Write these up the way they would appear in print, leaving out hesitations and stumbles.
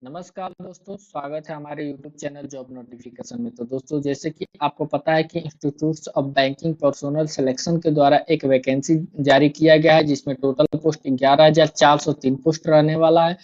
नमस्कार दोस्तों, स्वागत है हमारे YouTube चैनल जॉब नोटिफिकेशन में। तो दोस्तों, जैसे कि आपको पता है कि institutes of banking personnel selection के द्वारा एक वैकेंसी जारी किया गया है, जिसमें टोटल पोस्ट 11,403 पोस्ट रहने वाला है।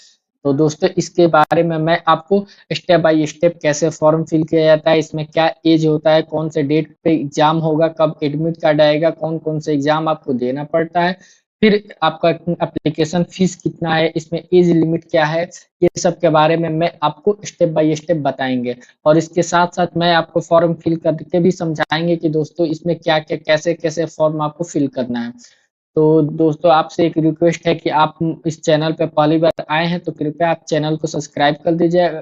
तो दोस्तों, इसके बारे में मैं आपको स्टेप बाय स्टेप कैसे फॉर्म फिल किया जाता है, इसमें क्या एज होता है, कौन से डेट पे एग्जाम होगा, कब एडमिट कार्ड आएगा, कौन कौन से एग्जाम आपको देना पड़ता है, फिर आपका एप्लीकेशन फीस कितना है, इसमें एज लिमिट क्या है, ये सब के बारे में मैं आपको स्टेप बाय स्टेप बताएंगे। और इसके साथ साथ मैं आपको फॉर्म फिल करके भी समझाएंगे कि दोस्तों इसमें क्या क्या कैसे कैसे फॉर्म आपको फिल करना है। तो दोस्तों, आपसे एक रिक्वेस्ट है कि आप इस चैनल पे पहली बार आए हैं तो कृपया आप चैनल को सब्सक्राइब कर दीजिए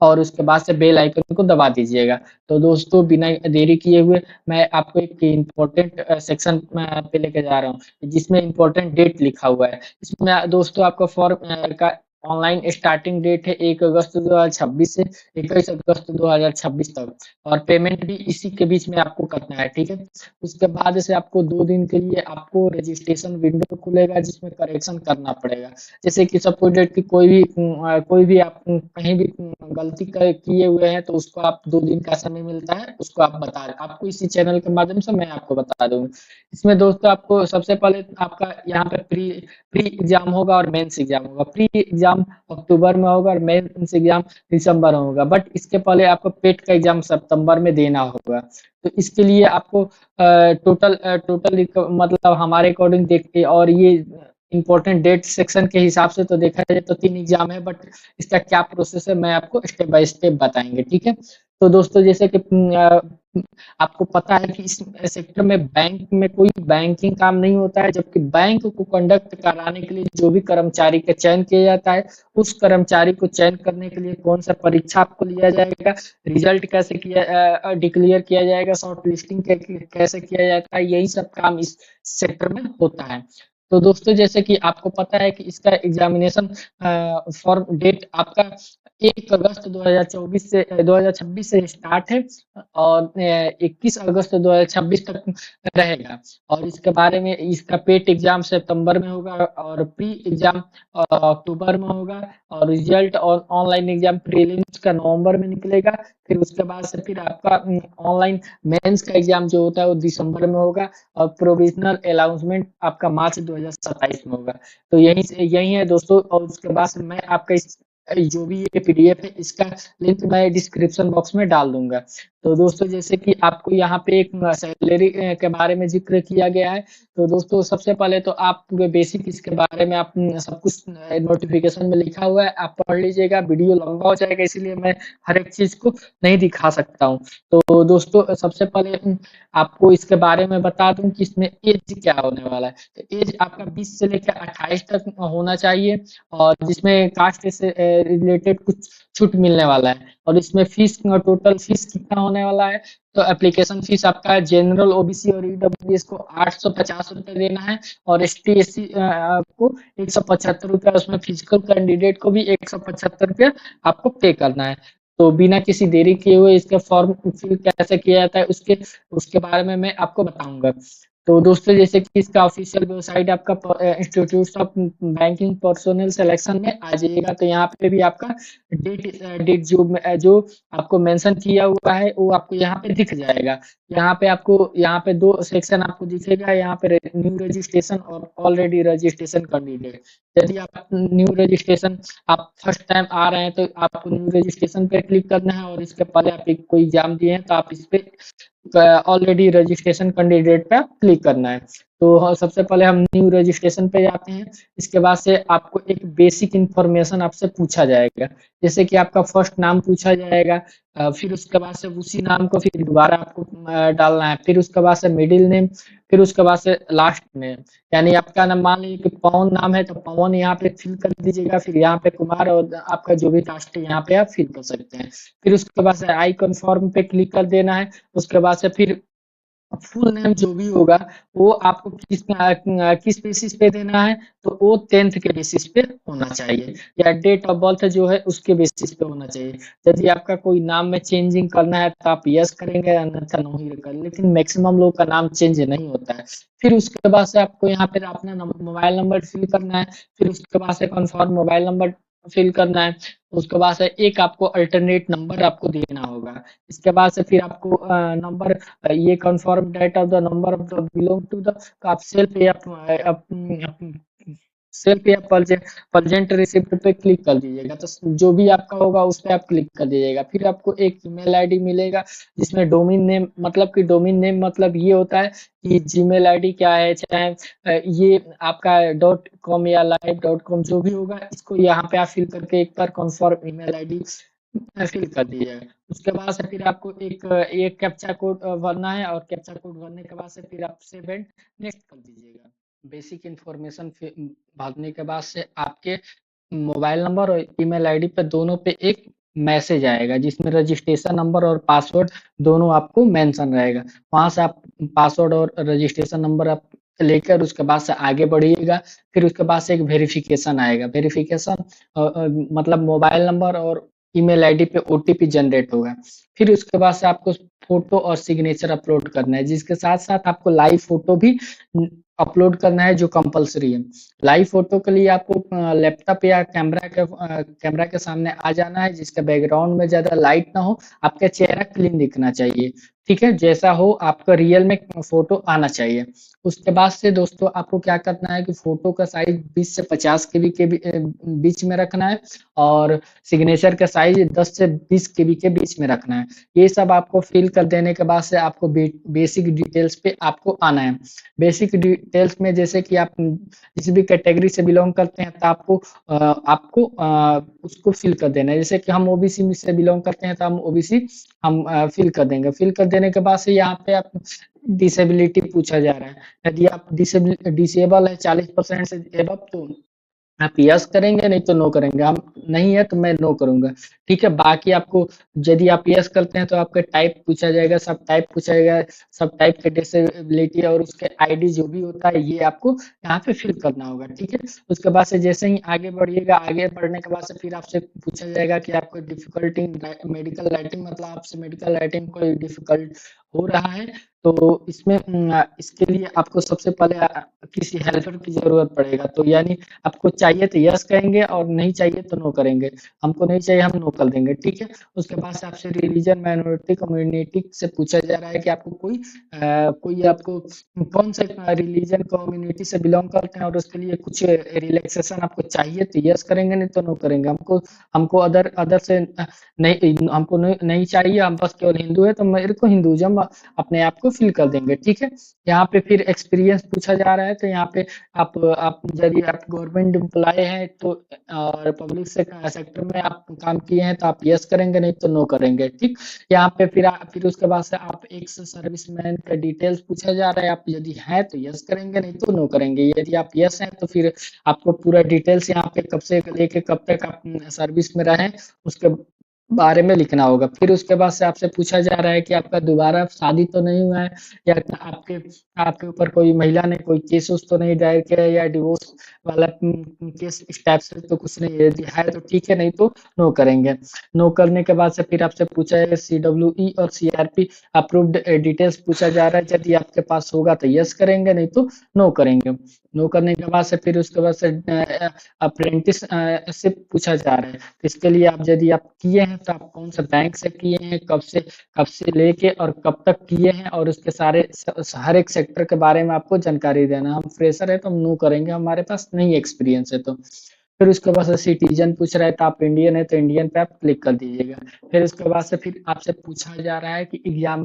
और उसके बाद से बेल आइकन को दबा दीजिएगा। तो दोस्तों, बिना देरी किए हुए मैं आपको एक इम्पोर्टेंट सेक्शन पे लेके जा रहा हूँ, जिसमें इम्पोर्टेंट डेट लिखा हुआ है। इसमें दोस्तों आपका फॉर्म का ऑनलाइन स्टार्टिंग डेट है 1 अगस्त 2026 से 21 अगस्त 2026 तक, और पेमेंट भी इसी के बीच में आपको करना है, ठीक है। उसके बाद से आपको 2 दिन के लिए आपको रजिस्ट्रेशन विंडो खुलेगा, जिसमें करेक्शन करना पड़ेगा। जैसे कि सपोज डेट की कोई भी आप कहीं भी गलती किए हुए हैं, तो उसको आप 2 दिन का समय मिलता है, उसको आप आपको इसी चैनल के माध्यम से मैं आपको बता दूंगा। इसमें दोस्तों आपको सबसे पहले आपका यहाँ पे प्री प्री एग्जाम होगा और मेंस एग्जाम होगा। प्री एग्जाम अक्टूबर में होगा और मेंस एग्जाम दिसंबर में होगा, बट इसके पहले आपको पेट का एग्जाम सितंबर में देना होगा। तो इसके लिए आपको टोटल मतलब हमारे अकॉर्डिंग देखते, और ये इंपॉर्टेंट डेट सेक्शन के हिसाब से तो देखा जाए तो 3 एग्जाम है, बट इसका क्या प्रोसेस है मैं आपको स्टेप बाय स्टेप बताएंगे, ठीक है। तो दोस्तों, जैसे कि आपको पता है कि इस सेक्टर में बैंक में कोई बैंकिंग काम नहीं होता है, जबकि बैंक को कंडक्ट कराने के लिए जो भी कर्मचारी का चयन किया जाता है, उस कर्मचारी को चयन करने के लिए कौन सा परीक्षा आपको लिया जाएगा, रिजल्ट कैसे किया डिक्लेयर किया जाएगा, शॉर्ट लिस्टिंग कैसे किया जाता है, यही सब काम इस सेक्टर में होता है। तो दोस्तों, जैसे कि आपको पता है कि इसका एग्जामिनेशन फॉर्म डेट आपका 1 अगस्त 2024 से 2026 से स्टार्ट है, और 21 अगस्त 2026 तक रहेगा। और इसके बारे में इसका पेट एग्जाम सितंबर में होगा, और प्री एग्जाम अक्टूबर में होगा, और रिजल्ट और ऑनलाइन एग्जाम प्रीलिम्स का नवंबर में निकलेगा। फिर उसके बाद से फिर आपका ऑनलाइन मेंस का एग्जाम जो होता है वो दिसंबर में होगा, और प्रोविजनल अनाउंसमेंट आपका मार्च 2027 में होगा। तो यही है दोस्तों। और उसके बाद से मैं आपका जो भी ये पीडीएफ है, इसका लिंक मैं डिस्क्रिप्शन बॉक्स में डाल दूंगा। तो दोस्तों, जैसे कि आपको यहाँ पे एक सैलरी के बारे में जिक्र किया गया है। तो दोस्तों, सबसे पहले तो आप बेसिक इसके बारे में आप सब कुछ नोटिफिकेशन में लिखा हुआ है, आप पढ़ लीजिएगा। वीडियो लंबा हो जाएगा, इसलिए मैं हर एक चीज को नहीं दिखा सकता हूँ। तो दोस्तों, सबसे पहले आपको इसके बारे में बता दूं कि इसमें एज क्या होने वाला है। तो एज आपका 20 से लेकर 28 तक होना चाहिए, और जिसमें कास्ट से रिलेटेड कुछ छूट मिलने वाला है। और इसमें फीस, टोटल फीस कितना होने वाला है, तो एप्लीकेशन फीस आपका जनरल ओबीसी और ईडब्ल्यूएस को 850 रुपये देना है, और ST SC को 175 रुपया, उसमें फिजिकल कैंडिडेट को भी 175 रुपया आपको पे करना है। तो बिना किसी देरी किए हुए इसका फॉर्म फिल कैसे किया जाता है उसके उसके बारे में मैं आपको बताऊंगा। तो दोस्तों, जैसे कि इसका ऑफिशियल वेबसाइट आपका institute of banking personnel selection में आ जाइएगा, तो यहाँ पे भी आपका डेट जो आपको मेंशन किया हुआ है वो आपको यहाँ पे दिख जाएगा। यहाँ पे 2 सेक्शन आपको दिखेगा, यहाँ पे न्यू रजिस्ट्रेशन और ऑलरेडी रजिस्ट्रेशन कैंडिडेट। यदि आप न्यू रजिस्ट्रेशन आप फर्स्ट टाइम आ रहे हैं, तो आपको न्यू रजिस्ट्रेशन पे क्लिक करना है, और इसके पहले आप कोई एग्जाम दिए हैं तो आप इस पे ऑलरेडी रजिस्ट्रेशन कैंडिडेट पे क्लिक करना है। तो सबसे पहले हम न्यू रजिस्ट्रेशन पे जाते हैं। इसके बाद से आपको एक बेसिक इंफॉर्मेशन आपसे पूछा जाएगा, जैसे कि आपका फर्स्ट नाम पूछा जाएगा। फिर उसके बाद से उसी नाम को फिर दोबारा आपको डालना है। फिर उसके बाद से मिडिल नेम, फिर उसके बाद से लास्ट नेम। यानी आपका नाम, मान लीजिए कि पवन नाम है, तो पवन यहाँ पे फिल कर दीजिएगा। फिर यहाँ पे कुमार और आपका जो भी कास्ट है यहाँ पे आप फिल कर सकते हैं। फिर उसके बाद से आई कन्फर्म पे क्लिक कर देना है। उसके बाद से फिर फुल नेम जो भी होगा वो आपको किस बेसिस पे देना है, तो वो 10th के बेसिस पे होना चाहिए, या डेट ऑफ बर्थ जो है उसके बेसिस पे होना चाहिए। यदि आपका कोई नाम में चेंजिंग करना है तो आप यस करेंगे, अन्यथा नो ही करेंगे, लेकिन मैक्सिमम लोग का नाम चेंज नहीं होता है। फिर उसके बाद से आपको यहाँ पे अपना मोबाइल नंबर फिल करना है। फिर उसके बाद से कन्फर्म मोबाइल नंबर फिल करना है। उसके बाद से एक आपको अल्टरनेट नंबर आपको देना होगा। इसके बाद से फिर आपको नंबर, ये confirm date of the number of the belong to the, आप सेल्फ या सेल्फ या परजेंट रिसिप्ट पे क्लिक कर दीजिएगा। तो जो भी आपका होगा उस पे आप क्लिक कर दीजिएगा। फिर आपको एक ईमेल आईडी मिलेगा जिसमें डोमेन नेम, मतलब कि डोमेन नेम मतलब ये होता है कि जीमेल आईडी क्या है, चाहे ये आपका डॉट कॉम या लाइव डॉट कॉम जो भी होगा, इसको यहाँ पे आप फिल करके एक बार कन्फर्म ईमेल आईडी फिल कर दीजिएगा। उसके बाद से फिर आपको एक कैप्चा कोड भरना है, और कैप्चा कोड भरने के बाद से फिर आप सेव एंड नेक्स्ट कर दीजिएगा। बेसिक इंफॉर्मेशन भरने के बाद से आपके मोबाइल नंबर और ईमेल आईडी पे दोनों पे एक मैसेज आएगा जिसमें रजिस्ट्रेशन नंबर और पासवर्ड दोनों आपको मेंशन रहेगा। वहां से आप पासवर्ड और रजिस्ट्रेशन नंबर आप लेकर उसके बाद से आगे बढ़िएगा। फिर उसके बाद से एक वेरिफिकेशन आएगा। वेरिफिकेशन मतलब मोबाइल नंबर और ईमेल आईडी पे ओटीपी जनरेट होगा। फिर उसके बाद से आपको फोटो और सिग्नेचर अपलोड करना है, जिसके साथ साथ आपको लाइव फोटो भी अपलोड करना है जो कंपलसरी है। लाइव फोटो के लिए आपको लैपटॉप या कैमरा के सामने आ जाना है, जिसका बैकग्राउंड में ज्यादा लाइट ना हो, आपका चेहरा क्लीन दिखना चाहिए। ठीक है, जैसा हो आपका रियल में फोटो आना चाहिए। उसके बाद से दोस्तों आपको क्या करना है कि फोटो का साइज 20 से 50 केबी के बीच में रखना है, और सिग्नेचर का साइज 10 से 20 केबी के बीच में रखना है। ये सब आपको फिल कर देने के बाद से आपको बेसिक डिटेल्स पे आपको आना है। बेसिक डिटेल्स में जैसे कि आप किसी भी कैटेगरी से बिलोंग करते हैं तो आपको उसको फिल कर देना है। जैसे कि हम ओबीसी से बिलोंग करते हैं तो हम ओबीसी हम फिल कर देंगे। फिल कर देने के बाद से यहाँ पे आप डिसेबिलिटी पूछा जा रहा है। यदि आप डिसेबल है 40% से एबव, तो आप यस करेंगे, नहीं तो नो करेंगे। हम नहीं है तो मैं नो करूंगा। ठीक है, बाकी आपको यदि आप यस करते हैं तो आपका टाइप पूछा जाएगा, सब टाइप पूछा जाएगा। सब टाइप के डिसेबिलिटी और उसके आईडी जो भी होता है ये आपको यहाँ पे फिल करना होगा। ठीक है, उसके बाद से जैसे ही आगे बढ़िएगा, आगे बढ़ने के बाद से फिर आपसे पूछा जाएगा कि आपको डिफिकल्टी मेडिकल राइटिंग, मतलब आपसे मेडिकल राइटिंग कोई डिफिकल्ट हो रहा है, तो इसमें इसके लिए आपको सबसे पहले किसी हेल्पर की जरूरत पड़ेगा। तो यानी आपको चाहिए तो यस कहेंगे, और नहीं चाहिए तो नो करेंगे। हमको नहीं चाहिए, हम नो कर देंगे। ठीक है, उसके बाद से आपसे रिलीजन माइनॉरिटी कम्युनिटी से पूछा जा रहा है कि आपको कोई आपको कौन सा रिलीजन कम्युनिटी से बिलोंग करते हैं, और उसके लिए कुछ रिलैक्सेशन आपको चाहिए तो यस करेंगे, नहीं तो नो करेंगे। हमको हमको अदर अदर से नहीं, हमको नहीं चाहिए, हम बस केवल हिंदू है तो मेरे को हिंदुइज्म अपने आप को फिल कर देंगे। ठीक है, यहाँ पे फिर एक्सपीरियंस पूछा जा रहा है, तो यहाँ पे आप यदि आप गवर्नमेंट एम्प्लॉय हैं तो, और पब्लिक सेक्टर में आप काम किए हैं तो आप यस करेंगे, नहीं तो नो करेंगे। ठीक, यहाँ पे फिर उसके बाद से आप एक्स सर्विसमैन का डिटेल्स पूछा जा रहा है। आप यदि हैं तो यस करेंगे, नहीं तो नो करेंगे। यदि आप यस हैं तो फिर आपको पूरा डिटेल्स यहाँ पे कब से लेके कब तक आप सर्विस में रहे उसके बारे में लिखना होगा। फिर उसके बाद से आपसे पूछा जा रहा है कि आपका दोबारा शादी तो नहीं हुआ है, या आपके आपके ऊपर कोई महिला ने कोई केस उस तो नहीं दायर किया है, या डिवोर्स वाला केस इस टाइप से तो कुछ नहीं है। यदि है तो ठीक है, नहीं तो नो करेंगे। नो करने के बाद से फिर आपसे पूछा है CWE और CRP अप्रूव्ड डिटेल्स पूछा जा रहा है। यदि आपके पास होगा तो यस करेंगे, नहीं तो नो करेंगे। नो करने के बाद से फिर उसके बाद से अप्रेंटिस से पूछा जा रहा है। तो इसके लिए आप यदि आप किए हैं तो आप कौन से बैंक से किए हैं, कब से लेके और कब तक किए हैं, और उसके सारे हर एक सेक्टर के बारे में आपको जानकारी देना। हम फ्रेशर है तो हम नो करेंगे, हमारे पास नहीं एक्सपीरियंस है तो। फिर उसके बाद से सिटीजन पूछ रहा है तो आप इंडियन है तो इंडियन पे आप क्लिक कर दीजिएगा। फिर उसके बाद से फिर आपसे पूछा जा रहा है कि एग्जाम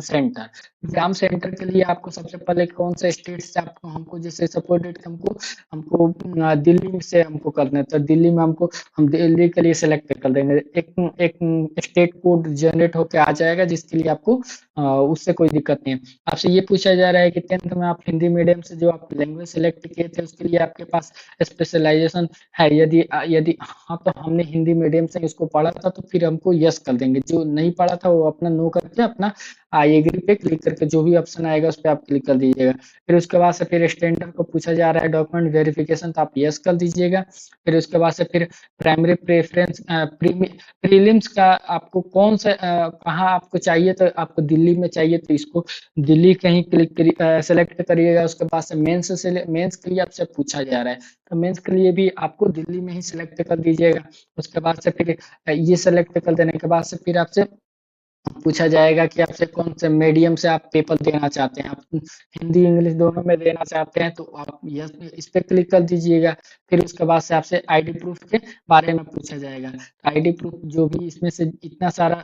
सेंटर के लिए आपको सबसे पहले कौन सा स्टेट से आपको, हमको जैसे सपोर्टेड हमको हमको दिल्ली से हमको करना है, तो दिल्ली में हम दिल्ली के लिए सेलेक्ट कर देंगे। एक एक स्टेट कोड जनरेट होकर आ जाएगा, जिसके लिए आपको उससे कोई दिक्कत नहीं है। आपसे ये पूछा जा रहा है कि 10th में आप हिंदी मीडियम से जो आप लैंग्वेज सेलेक्ट किए थे उसके लिए आपके पास स्पेशलाइजेशन है। यदि यदि हाँ तो हमने हिंदी मीडियम से इसको पढ़ा था तो फिर हमको यस कर देंगे। जो नहीं पढ़ा था वो अपना नो करके अपना आई एग्री पे क्लिक करके जो भी ऑप्शन आएगा उस पर आप क्लिक कर दीजिएगा। फिर उसके बाद से फिर स्टैंडर्ड को पूछा जा रहा है डॉक्यूमेंट वेरिफिकेशन, तो आप यस कर दीजिएगा। फिर उसके बाद से फिर प्राइमरी प्रेफरेंस प्रीलिम्स का आपको कौन सा कहाँ आपको चाहिए, तो आपको दिल्ली में चाहिए तो इसको दिल्ली कहीं क्लिक सेलेक्ट करिएगा। उसके बाद से मेंस के लिए आपसे पूछा जा रहा है, तो मेंस के लिए भी आपको दिल्ली में ही सिलेक्ट कर दीजिएगा। उसके बाद से फिर ये सिलेक्ट कर देने के बाद से फिर आपसे पूछा जाएगा कि आपसे कौन से मीडियम से आप पेपर देना चाहते हैं। आप हिंदी इंग्लिश दोनों में देना चाहते हैं तो आप यस इस पे क्लिक कर दीजिएगा। फिर उसके बाद से आपसे आईडी प्रूफ के बारे में पूछा जाएगा। आईडी प्रूफ जो भी इसमें से इतना सारा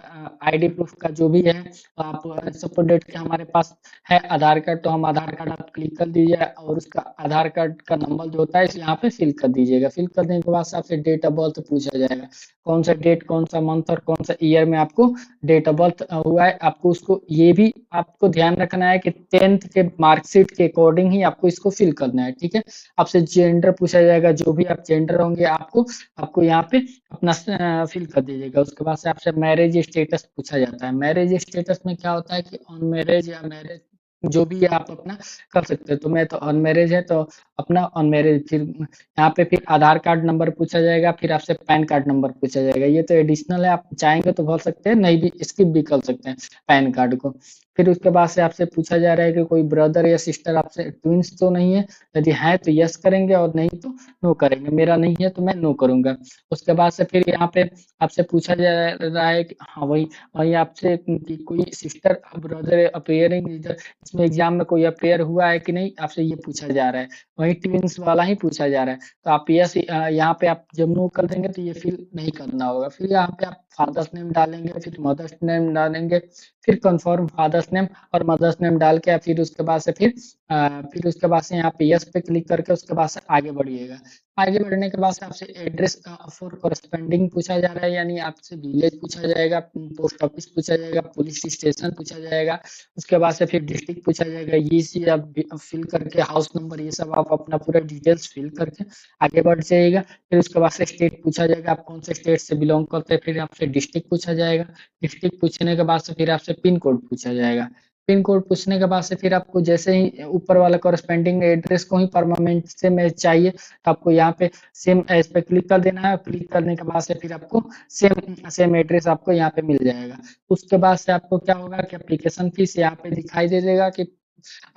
आईडी प्रूफ का जो भी है, आप सपोज डेट के हमारे पास है आधार कार्ड, तो हम आधार कार्ड आप क्लिक कर दीजिए और उसका आधार कार्ड का नंबर जो होता है इस यहाँ पे फिल कर दीजिएगा। फिल कर देने के बाद से आपसे डेट ऑफ बर्थ पूछा जाएगा, कौन सा डेट, कौन सा मंथ और कौन सा ईयर में आपको डेट ऑफ बर्थ हुआ है। आपको उसको ये भी आपको ध्यान रखना है कि 10th के मार्कशीट के अकॉर्डिंग ही आपको इसको फिल करना है, ठीक है। आपसे जेंडर पूछा जाएगा, जो भी आप जेंडर होंगे आपको आपको यहाँ पे अपना फिल कर दीजिएगा। उसके बाद से आपसे मैरिज स्टेटस पूछा जाता है। मैरिज स्टेटस में क्या होता है कि ऑन मैरिज या मैरिज जो भी है आप अपना कर सकते हो। तो मैं तो अनमैरिज है तो अपना अनमैरिज। फिर यहाँ पे फिर आधार कार्ड नंबर पूछा जाएगा, फिर आपसे पैन कार्ड नंबर पूछा जाएगा। ये तो एडिशनल है, आप चाहेंगे तो भर सकते हैं, नहीं भी स्किप भी कर सकते हैं पैन कार्ड को। फिर उसके बाद से आपसे पूछा जा रहा है कि कोई ब्रदर या सिस्टर आपसे ट्विंस तो नहीं है। यदि है तो यस करेंगे और नहीं तो नो करेंगे। मेरा नहीं है तो मैं नो करूंगा। उसके बाद से फिर यहाँ पे आपसे पूछा जा रहा है कि हाँ वही वही आपसे कि कोई सिस्टर ब्रदर अपेयरिंग, इसमें एग्जाम में कोई अपेयर हुआ है कि नहीं, आपसे ये पूछा जा रहा है। वही ट्विंस वाला ही पूछा जा रहा है। तो आप यस यहाँ पे आप जब नो कर देंगे तो ये फिल नहीं करना होगा। फिर यहाँ पे आप फादर्स नेम डालेंगे, फिर मदर्स नेम डालेंगे, फिर कंफर्म फादर्स नेम और मदर्स नेम डाल के फिर उसके बाद से फिर उसके बाद से यहाँ पे यस पे क्लिक करके उसके बाद से आगे बढ़िएगा। आगे बढ़ने के बाद से आपसे एड्रेस फॉर करस्पेंडिंग पूछा जा रहा है, यानी आपसे विलेज पूछा जाएगा, पोस्ट ऑफिस पूछा जाएगा, पुलिस स्टेशन पूछा जाएगा। उसके बाद से फिर डिस्ट्रिक्ट पूछा जाएगा। ये चीज आप फिल करके हाउस नंबर ये सब आप अपना पूरा डिटेल्स फिल करके आगे बढ़ जाइएगा। फिर उसके बाद से स्टेट पूछा जाएगा, आप कौन से स्टेट से बिलोंग करते हैं। फिर आपसे डिस्ट्रिक्ट पूछा जाएगा। डिस्ट्रिक्ट पूछने के बाद से फिर आपसे पिन कोड पूछा जाएगा। पिन कोड पूछने के बाद से फिर आपको जैसे ही ऊपर वाला कॉरेस्पेंडिंग एड्रेस को ही परमानेंट से मैच चाहिए तो आपको यहाँ पे सेम एज पे क्लिक कर देना है। क्लिक करने के बाद से फिर आपको सेम सेम एड्रेस आपको यहाँ पे मिल जाएगा। उसके बाद से आपको क्या होगा कि एप्लीकेशन फीस यहाँ पे दिखाई दे देगा कि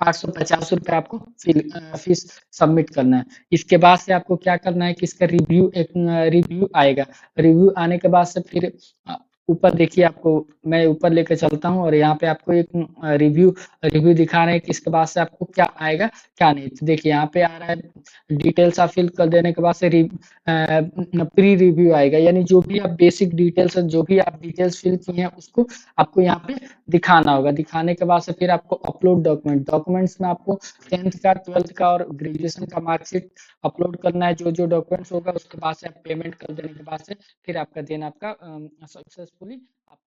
850 रुपये आपको फीस सबमिट करना है। इसके बाद से आपको क्या करना है कि इसका रिव्यू आएगा। रिव्यू आने के बाद से फिर ऊपर देखिए, आपको मैं ऊपर लेके चलता हूँ और यहाँ पे आपको एक रिव्यू रिव्यू दिखा रहे हैं कि इसके बाद से आपको क्या आएगा क्या नहीं। तो देखिए यहाँ पे आ रहा है डिटेल्स आप फिल कर देने के बाद से प्री रिव्यू आएगा, यानी जो भी आप बेसिक डिटेल्स जो भी आप डिटेल्स फिल किए हैं उसको आपको यहाँ पे दिखाना होगा। दिखाने के बाद से फिर आपको अपलोड डॉक्यूमेंट्स में आपको 10th का 12th का और ग्रेजुएशन का मार्कशीट अपलोड करना है। जो जो डॉक्यूमेंट्स होगा उसके बाद से आप पेमेंट कर देने के बाद से फिर आपका दिन आपका सक्सेसफुली